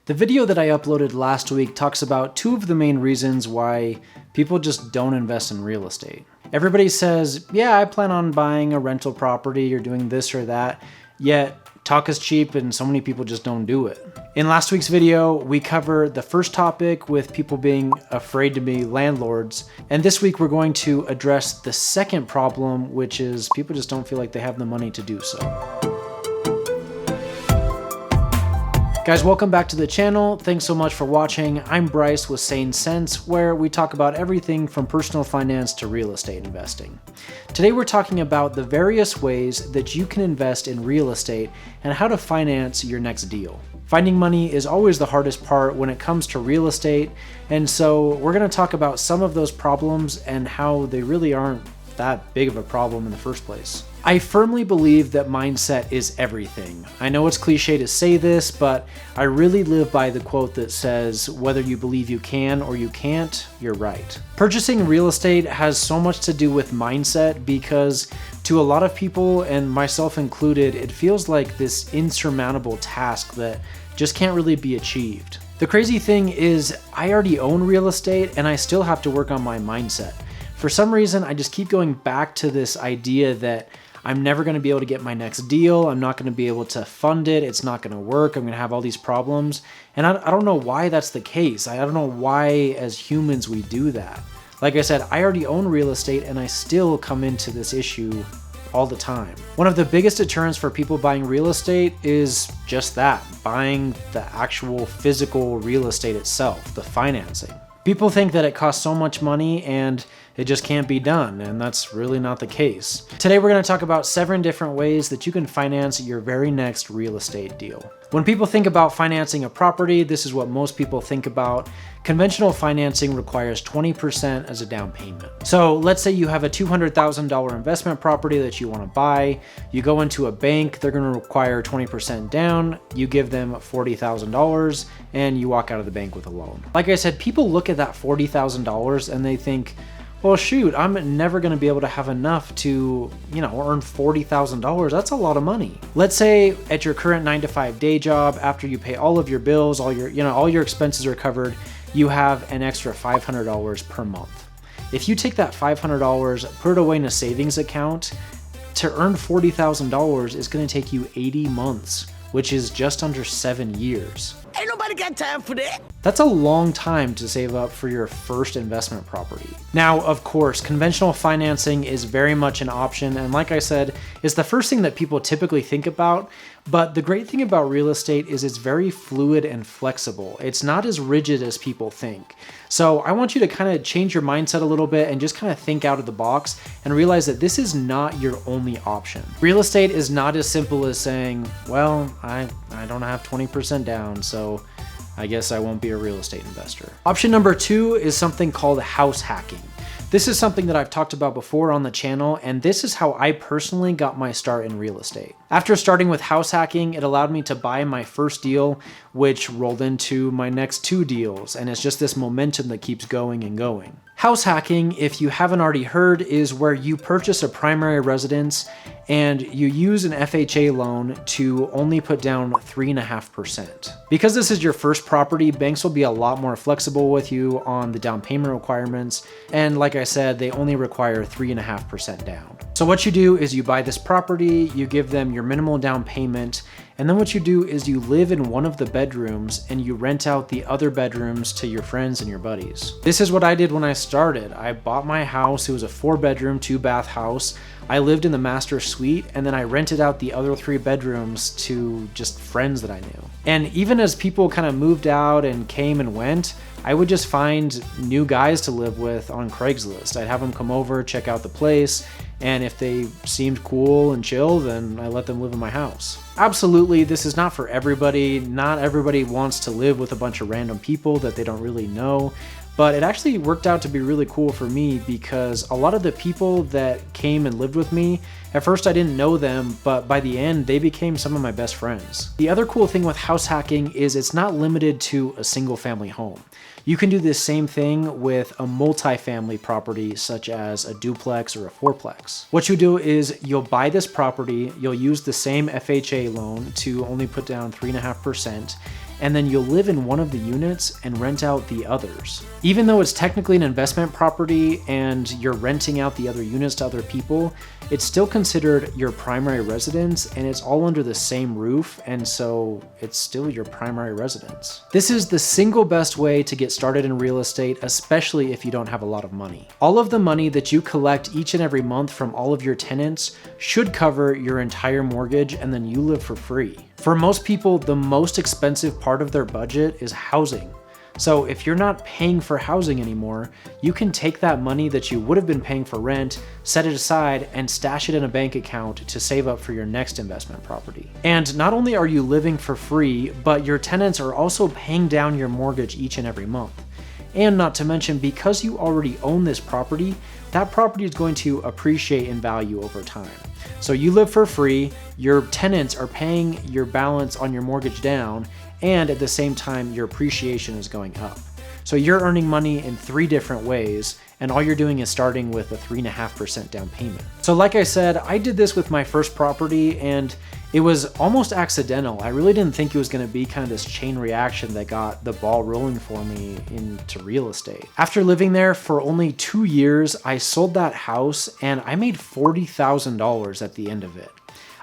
The video that I uploaded last week talks about two of the main reasons why people just don't invest in real estate. Everybody says, yeah, I plan on buying a rental property or doing this or that, yet talk is cheap and so many people just don't do it. In last week's video, we covered the first topic with people being afraid to be landlords. And this week we're going to address the second problem, which is people just don't feel like they have the money to do so. Guys, welcome back to the channel. Thanks so much for watching. I'm Bryce with Sane Sense, where we talk about everything from personal finance to real estate investing. Today we're talking about the various ways that you can invest in real estate and how to finance your next deal. Finding money is always the hardest part when it comes to real estate, and so we're going to talk about some of those problems and how they really aren't that big of a problem in the first place. I firmly believe that mindset is everything. I know it's cliche to say this, but I really live by the quote that says, whether you believe you can or you can't, you're right. Purchasing real estate has so much to do with mindset because to a lot of people, and myself included, it feels like this insurmountable task that just can't really be achieved. The crazy thing is, I already own real estate and I still have to work on my mindset. For some reason, I just keep going back to this idea that I'm never going to be able to get my next deal. I'm not going to be able to fund it. It's not going to work. I'm going to have all these problems. And I don't know why that's the case. I don't know why as humans we do that. Like I said, I already own real estate and I still come into this issue all the time. One of the biggest deterrents for people buying real estate is just that, buying the actual physical real estate itself, the financing. People think that it costs so much money and it just can't be done, and that's really not the case. Today we're going to talk about 7 different ways that you can finance your very next real estate deal. When people think about financing a property, this is what most people think about. Conventional financing requires 20% as a down payment. So let's say you have a $200,000 investment property that you want to buy. You go into a bank, they're going to require 20% down. You give them $40,000 and you walk out of the bank with a loan. Like I said, people look at that $40,000 and they think, well, shoot, I'm never going to be able to have enough to, earn $40,000. That's a lot of money. Let's say at your current 9-to-5 day job, after you pay all of your bills, all your expenses are covered, you have an extra $500 per month. If you take that $500, put it away in a savings account, to earn $40,000 is going to take you 80 months, which is just under 7 years. Ain't nobody got time for that. That's a long time to save up for your first investment property. Now, of course, conventional financing is very much an option, and like I said, it's the first thing that people typically think about, but the great thing about real estate is it's very fluid and flexible. It's not as rigid as people think. So I want you to kind of change your mindset a little bit and just kind of think out of the box and realize that this is not your only option. Real estate is not as simple as saying, well, I don't have 20% down, so I guess I won't be a real estate investor. Option number 2 is something called house hacking. This is something that I've talked about before on the channel, and this is how I personally got my start in real estate. After starting with house hacking, it allowed me to buy my first deal, which rolled into my next 2 deals, and it's just this momentum that keeps going and going. House hacking, if you haven't already heard, is where you purchase a primary residence and you use an FHA loan to only put down 3.5%. Because this is your first property, banks will be a lot more flexible with you on the down payment requirements. And like I said, they only require 3.5% down. So what you do is you buy this property, you give them your minimal down payment, and then what you do is you live in one of the bedrooms and you rent out the other bedrooms to your friends and your buddies. This is what I did when I started. I bought my house. It was a 4-bedroom, 2-bath house. I lived in the master suite and then I rented out the other 3 bedrooms to just friends that I knew. And even as people kind of moved out and came and went, I would just find new guys to live with on Craigslist. I'd have them come over, check out the place, and if they seemed cool and chill, then I let them live in my house. Absolutely, this is not for everybody. Not everybody wants to live with a bunch of random people that they don't really know. But it actually worked out to be really cool for me because a lot of the people that came and lived with me, at first I didn't know them, but by the end they became some of my best friends. The other cool thing with house hacking is it's not limited to a single family home. You can do this same thing with a multi-family property such as a duplex or a fourplex. What you do is you'll buy this property, you'll use the same FHA loan to only put down 3.5%, and then you'll live in one of the units and rent out the others. Even though it's technically an investment property and you're renting out the other units to other people, it's still considered your primary residence, and it's all under the same roof, and so it's still your primary residence. This is the single best way to get started in real estate, especially if you don't have a lot of money. All of the money that you collect each and every month from all of your tenants should cover your entire mortgage, and then you live for free. For most people, the most expensive part of their budget is housing. So if you're not paying for housing anymore, you can take that money that you would have been paying for rent, set it aside, and stash it in a bank account to save up for your next investment property. And not only are you living for free, but your tenants are also paying down your mortgage each and every month. And not to mention, because you already own this property, that property is going to appreciate in value over time. So you live for free, your tenants are paying your balance on your mortgage down, and at the same time, your appreciation is going up. So you're earning money in 3 different ways, and all you're doing is starting with a 3.5% down payment. So like I said, I did this with my first property, and it was almost accidental. I really didn't think it was gonna be kind of this chain reaction that got the ball rolling for me into real estate. After living there for only 2 years, I sold that house and I made $40,000 at the end of it.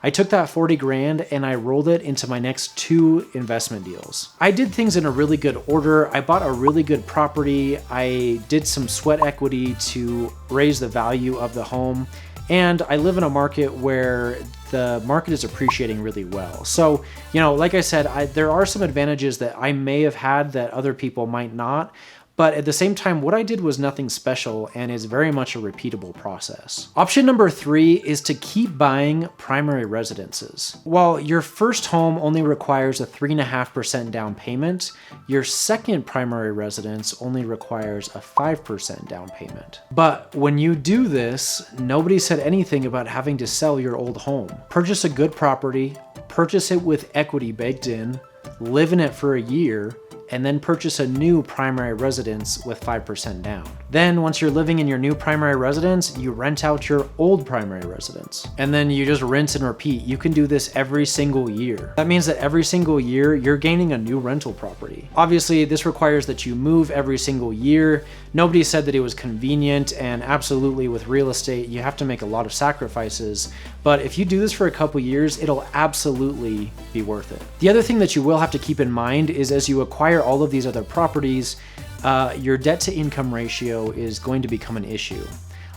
I took that 40 grand and I rolled it into my next 2 investment deals. I did things in a really good order. I bought a really good property. I did some sweat equity to raise the value of the home. And I live in a market where the market is appreciating really well. So, like I said, there are some advantages that I may have had that other people might not. But at the same time, what I did was nothing special and is very much a repeatable process. Option number 3 is to keep buying primary residences. While your first home only requires a 3.5% down payment, your second primary residence only requires a 5% down payment. But when you do this, nobody said anything about having to sell your old home. Purchase a good property, purchase it with equity baked in, live in it for a year, and then purchase a new primary residence with 5% down. Then once you're living in your new primary residence, you rent out your old primary residence. And then you just rinse and repeat. You can do this every single year. That means that every single year, you're gaining a new rental property. Obviously, this requires that you move every single year. Nobody said that it was convenient, and absolutely with real estate, you have to make a lot of sacrifices. But if you do this for a couple years, it'll absolutely be worth it. The other thing that you will have to keep in mind is as you acquire all of these other properties, your debt to income ratio is going to become an issue.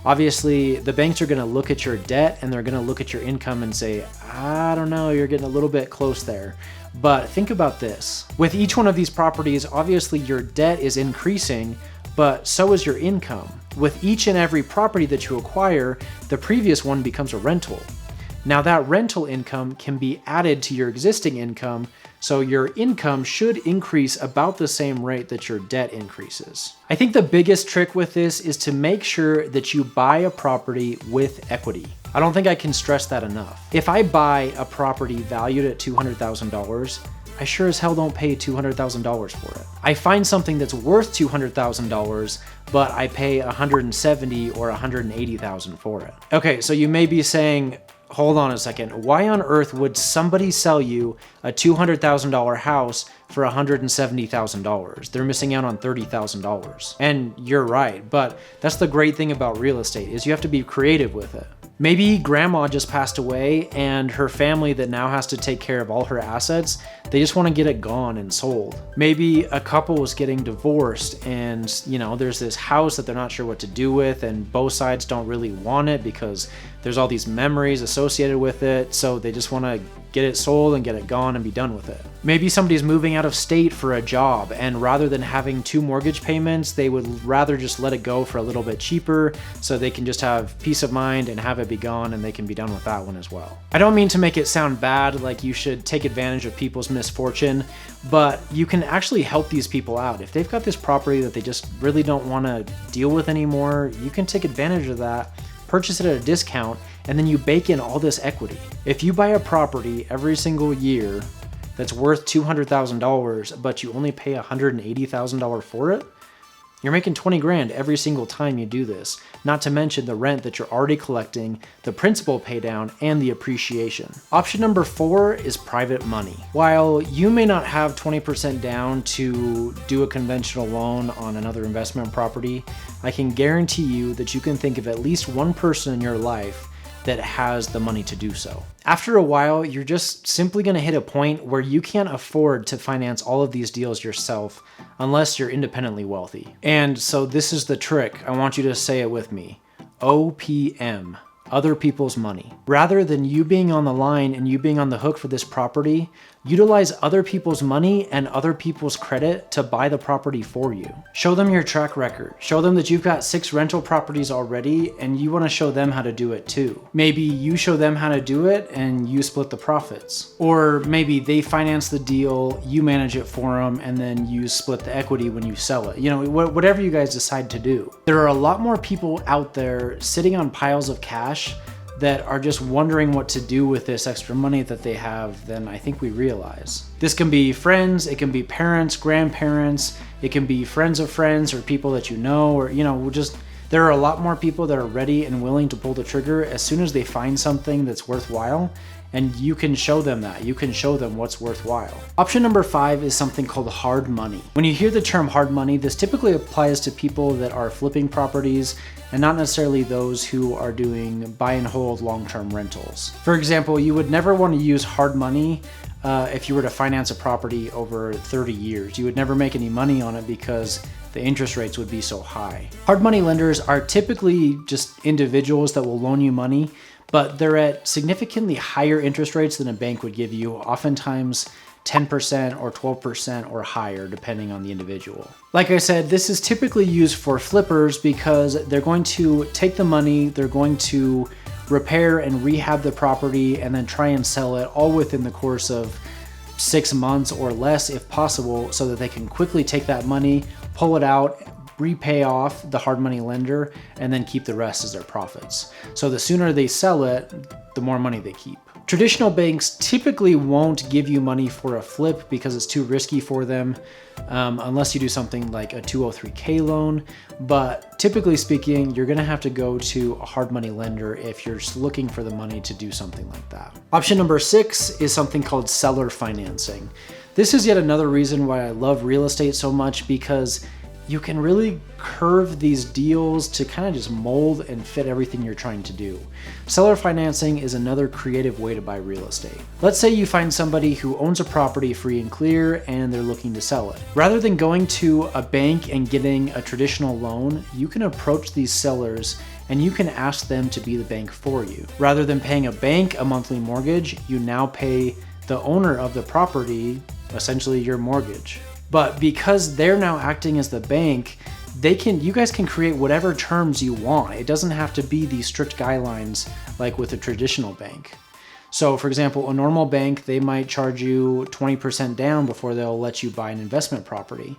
Obviously, the banks are going to look at your debt and they're going to look at your income and say, I don't know, you're getting a little bit close there. But think about this. With each one of these properties, obviously your debt is increasing, but so is your income. With each and every property that you acquire, the previous one becomes a rental. Now that rental income can be added to your existing income, so your income should increase about the same rate that your debt increases. I think the biggest trick with this is to make sure that you buy a property with equity. I don't think I can stress that enough. If I buy a property valued at $200,000, I sure as hell don't pay $200,000 for it. I find something that's worth $200,000, but I pay $170,000 or $180,000 for it. Okay, so you may be saying, hold on a second, why on earth would somebody sell you a $200,000 house for $170,000? They're missing out on $30,000. And you're right, but that's the great thing about real estate is you have to be creative with it. Maybe grandma just passed away and her family that now has to take care of all her assets, they just want to get it gone and sold. Maybe a couple was getting divorced and, there's this house that they're not sure what to do with and both sides don't really want it because there's all these memories associated with it, so they just want to get it sold and get it gone and be done with it. Maybe somebody's moving out of state for a job, and rather than having 2 mortgage payments, they would rather just let it go for a little bit cheaper so they can just have peace of mind and have it be gone and they can be done with that one as well. I don't mean to make it sound bad, like you should take advantage of people's misfortune, but you can actually help these people out. If they've got this property that they just really don't want to deal with anymore, you can take advantage of that, purchase it at a discount, and then you bake in all this equity. If you buy a property every single year that's worth $200,000, but you only pay $180,000 for it, You're making 20 grand every single time you do this, not to mention the rent that you're already collecting, the principal pay down, and the appreciation. Option number 4 is private money. While you may not have 20% down to do a conventional loan on another investment property, I can guarantee you that you can think of at least one person in your life that has the money to do so. After a while, you're just simply gonna hit a point where you can't afford to finance all of these deals yourself unless you're independently wealthy. And so this is the trick. I want you to say it with me. OPM. Other people's money. Rather than you being on the line and you being on the hook for this property, utilize other people's money and other people's credit to buy the property for you. Show them your track record. Show them that you've got 6 rental properties already and you want to show them how to do it too. Maybe you show them how to do it and you split the profits. Or maybe they finance the deal, you manage it for them, and then you split the equity when you sell it. You know, whatever you guys decide to do. There are a lot more people out there sitting on piles of cash that are just wondering what to do with this extra money that they have than I think we realize. This can be friends, it can be parents, grandparents, it can be friends of friends or people that you know, or there are a lot more people that are ready and willing to pull the trigger as soon as they find something that's worthwhile, and you can show them that. You can show them what's worthwhile. Option number 5 is something called hard money. When you hear the term hard money, this typically applies to people that are flipping properties and not necessarily those who are doing buy and hold long-term rentals. For example, you would never want to use hard money if you were to finance a property over 30 years. You would never make any money on it because the interest rates would be so high. Hard money lenders are typically just individuals that will loan you money, but they're at significantly higher interest rates than a bank would give you, oftentimes 10% or 12% or higher, depending on the individual. Like I said, this is typically used for flippers because they're going to take the money, they're going to repair and rehab the property, and then try and sell it all within the course of 6 months or less if possible, so that they can quickly take that money, pull it out, repay off the hard money lender, and then keep the rest as their profits. So the sooner they sell it, the more money they keep. Traditional banks typically won't give you money for a flip because it's too risky for them, unless you do something like a 203k loan. But typically speaking, you're gonna have to go to a hard money lender if you're just looking for the money to do something like that. Option number 6 is something called seller financing. This is yet another reason why I love real estate so much, because you can really curve these deals to kind of just mold and fit everything you're trying to do. Seller financing is another creative way to buy real estate. Let's say you find somebody who owns a property free and clear and they're looking to sell it. Rather than going to a bank and getting a traditional loan, you can approach these sellers and you can ask them to be the bank for you. Rather than paying a bank a monthly mortgage, you now pay the owner of the property essentially your mortgage. But because they're now acting as the bank, you guys can create whatever terms you want. It doesn't have to be these strict guidelines like with a traditional bank. So for example, a normal bank, they might charge you 20% down before they'll let you buy an investment property.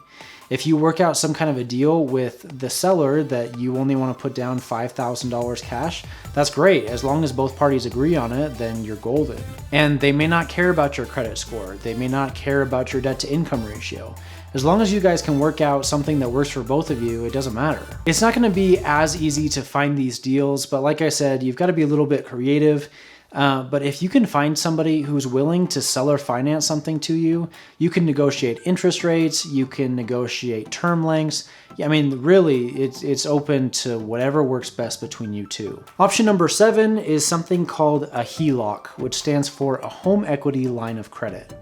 If you work out some kind of a deal with the seller that you only want to put down $5,000 cash, that's great. As long as both parties agree on it, then you're golden. And they may not care about your credit score. They may not care about your debt to income ratio. As long as you guys can work out something that works for both of you, it doesn't matter. It's not going to be as easy to find these deals, but like I said, you've got to be a little bit creative. But if you can find somebody who's willing to seller finance something to you, you can negotiate interest rates, you can negotiate term lengths. I mean, really, it's open to whatever works best between you two. Option number 7 is something called a HELOC, which stands for a home equity line of credit.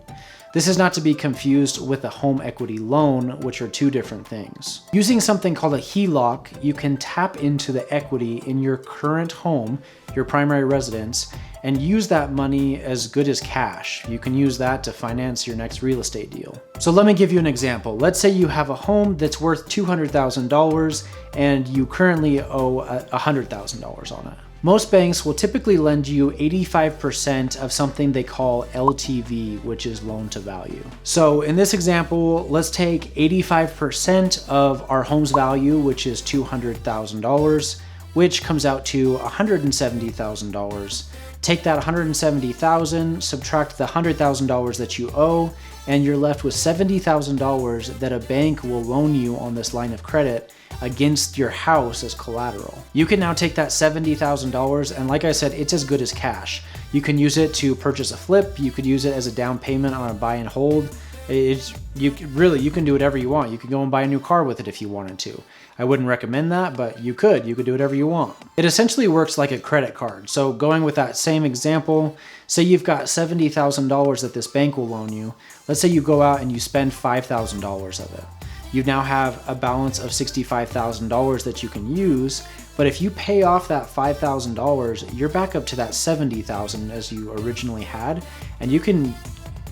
This is not to be confused with a home equity loan, which are two different things. Using something called a HELOC, you can tap into the equity in your current home, your primary residence, and use that money as good as cash. You can use that to finance your next real estate deal. So let me give you an example. Let's say you have a home that's worth $200,000 and you currently owe $100,000 on it. Most banks will typically lend you 85% of something they call LTV, which is loan to value. So in this example, let's take 85% of our home's value, which is $200,000, which comes out to $170,000. Take that $170,000, subtract the $100,000 that you owe, and you're left with $70,000 that a bank will loan you on this line of credit against your house as collateral. You can now take that $70,000, and like I said, it's as good as cash. You can use it to purchase a flip. You could use it as a down payment on a buy and hold. You can do whatever you want. You can go and buy a new car with it if you wanted to. I wouldn't recommend that, but you could do whatever you want. It essentially works like a credit card. So going with that same example, say you've got $70,000 that this bank will loan you. Let's say you go out and you spend $5,000 of it. You now have a balance of $65,000 that you can use, but if you pay off that $5,000, you're back up to that $70,000 as you originally had, and you can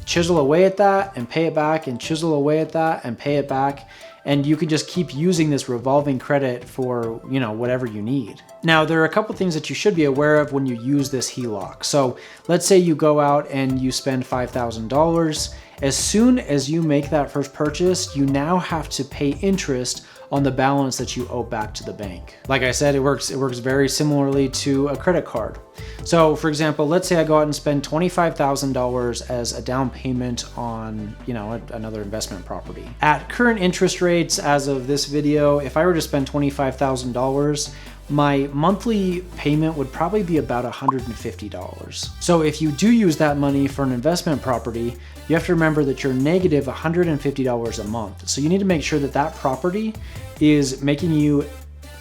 chisel away at that and pay it back and chisel away at that and pay it back. And you can just keep using this revolving credit for, whatever you need. Now, there are a couple things that you should be aware of when you use this HELOC. So let's say you go out and you spend $5,000. As soon as you make that first purchase, you now have to pay interest on the balance that you owe back to the bank. Like I said, it works very similarly to a credit card. So for example, let's say I go out and spend $25,000 as a down payment on, another investment property. At current interest rates, as of this video, if I were to spend $25,000, my monthly payment would probably be about $150. So if you do use that money for an investment property, you have to remember that you're negative $150 a month. So you need to make sure that that property is making you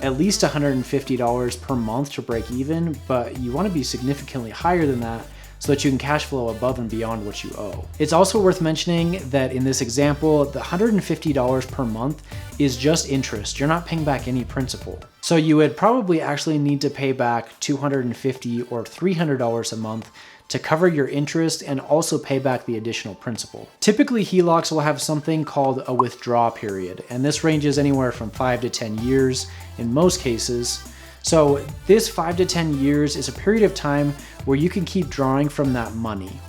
at least $150 per month to break even, but you want to be significantly higher than that so that you can cash flow above and beyond what you owe. It's also worth mentioning that in this example, the $150 per month is just interest. You're not paying back any principal. So you would probably actually need to pay back $250 or $300 a month to cover your interest and also pay back the additional principal. Typically, HELOCs will have something called a withdrawal period, and this ranges anywhere from 5 to 10 years in most cases. So this 5 to 10 years is a period of time where you can keep drawing from that money.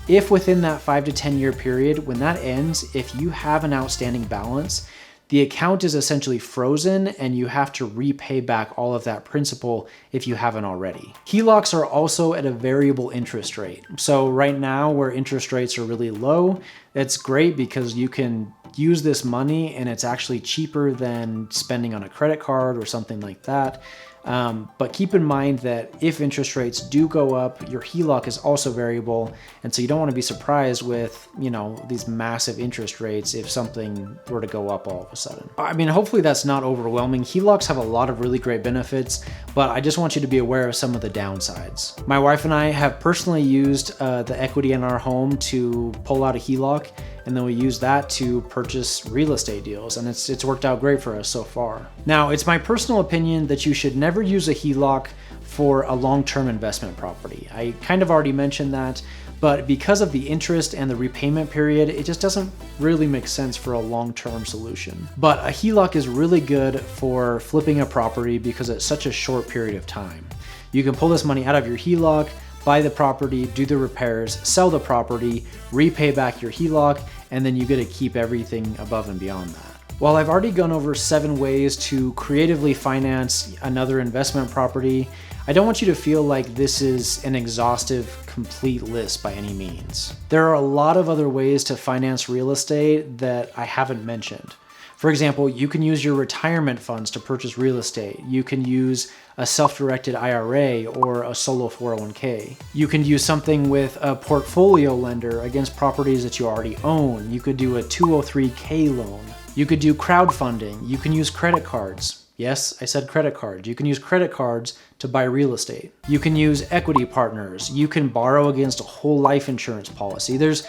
If within that 5 to 10 year period, when that ends, if you have an outstanding balance, the account is essentially frozen and you have to repay back all of that principal if you haven't already. HELOCs are also at a variable interest rate. So right now where interest rates are really low, it's great because you can use this money and it's actually cheaper than spending on a credit card or something like that. But keep in mind that if interest rates do go up, your HELOC is also variable. And so you don't want to be surprised with, these massive interest rates if something were to go up all of a sudden. I mean, hopefully that's not overwhelming. HELOCs have a lot of really great benefits, but I just want you to be aware of some of the downsides. My wife and I have personally used the equity in our home to pull out a HELOC, and then we use that to purchase real estate deals, and it's worked out great for us so far. Now, it's my personal opinion that you should never use a HELOC for a long-term investment property. I kind of already mentioned that, but because of the interest and the repayment period, it just doesn't really make sense for a long-term solution. But a HELOC is really good for flipping a property because it's such a short period of time. You can pull this money out of your HELOC, buy the property, do the repairs, sell the property, repay back your HELOC, and then you get to keep everything above and beyond that. While I've already gone over 7 ways to creatively finance another investment property, I don't want you to feel like this is an exhaustive, complete list by any means. There are a lot of other ways to finance real estate that I haven't mentioned. For example, you can use your retirement funds to purchase real estate. You can use a self-directed IRA or a solo 401k. You can use something with a portfolio lender against properties that you already own. You could do a 203k loan. You could do crowdfunding. You can use credit cards. Yes, I said credit cards. You can use credit cards to buy real estate. You can use equity partners. You can borrow against a whole life insurance policy. There's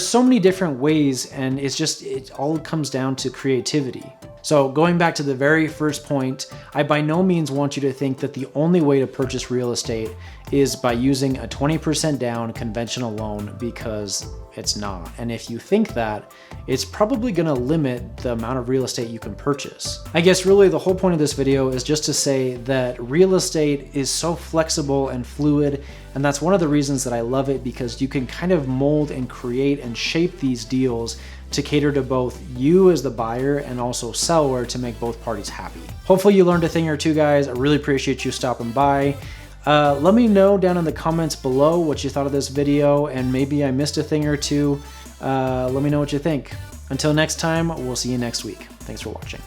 so many different ways, and it all comes down to creativity. So going back to the very first point, I by no means want you to think that the only way to purchase real estate is by using a 20% down conventional loan, because it's not. And if you think that, it's probably gonna limit the amount of real estate you can purchase. I guess really the whole point of this video is just to say that real estate is so flexible and fluid, and that's one of the reasons that I love it, because you can kind of mold and create and shape these deals to cater to both you as the buyer and also seller to make both parties happy. Hopefully you learned a thing or two, guys. I really appreciate you stopping by. Let me know down in the comments below what you thought of this video, and maybe I missed a thing or two. Let me know what you think. Until next time, we'll see you next week. Thanks for watching.